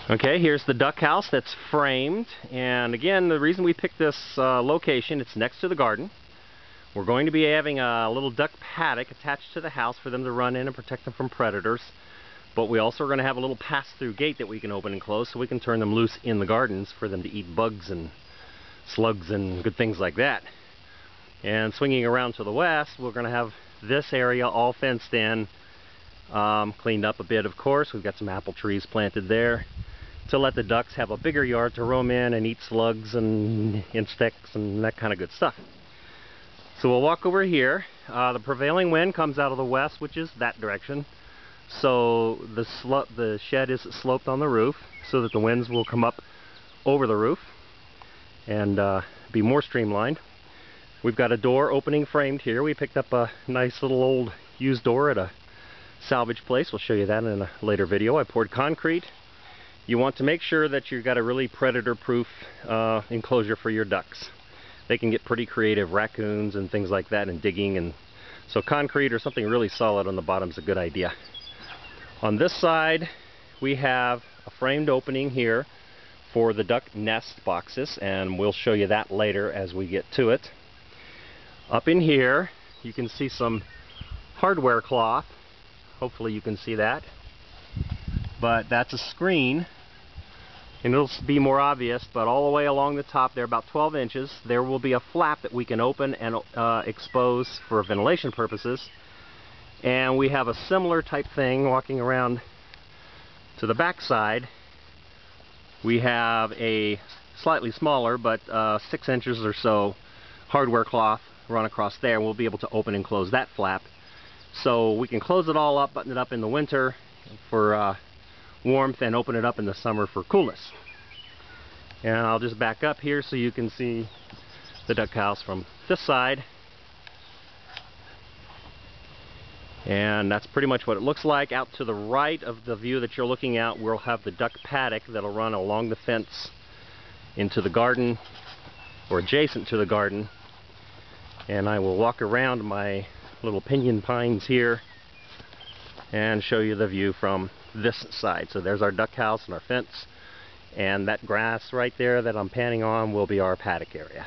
Okay, here's the duck house that's framed, and again, the reason we picked this location, it's next to the garden. We're going to be having a little duck paddock attached to the house for them to run in and protect them from predators, but we also are going to have a little pass-through gate that we can open and close so we can turn them loose in the gardens for them to eat bugs and slugs and good things like that. And swinging around to the west, we're going to have this area all fenced in, cleaned up a bit, of course. We've got some apple trees planted there to let the ducks have a bigger yard to roam in and eat slugs and insects and that kind of good stuff. So we'll walk over here. The prevailing wind comes out of the west, which is that direction. So the shed is sloped on the roof so that the winds will come up over the roof and be more streamlined. We've got a door opening framed here. We picked up a nice little old used door at a salvage place. We'll show you that in a later video. I poured concrete. You want to make sure that you've got a really predator-proof enclosure for your ducks. They can get pretty creative, raccoons and things like that, and digging, and so concrete or something really solid on the bottom is a good idea. On this side, we have a framed opening here for the duck nest boxes, and we'll show you that later as we get to it. Up in here, you can see some hardware cloth. Hopefully you can see that. But that's a screen, and it'll be more obvious, but all the way along the top there, about 12 inches, there will be a flap that we can open and expose for ventilation purposes. And we have a similar type thing walking around to the back side. We have a slightly smaller, but 6 inches or so hardware cloth run across there. We'll be able to open and close that flap. So we can close it all up, button it up in the winter for warmth, and open it up in the summer for coolness. And I'll just back up here so you can see the duck house from this side. And that's pretty much what it looks like. Out to the right of the view that you're looking at, we'll have the duck paddock that'll run along the fence into the garden, or adjacent to the garden. And I will walk around my little pinyon pines here and show you the view from this side. So there's our duck house and our fence, and that grass right there that I'm panning on will be our paddock area.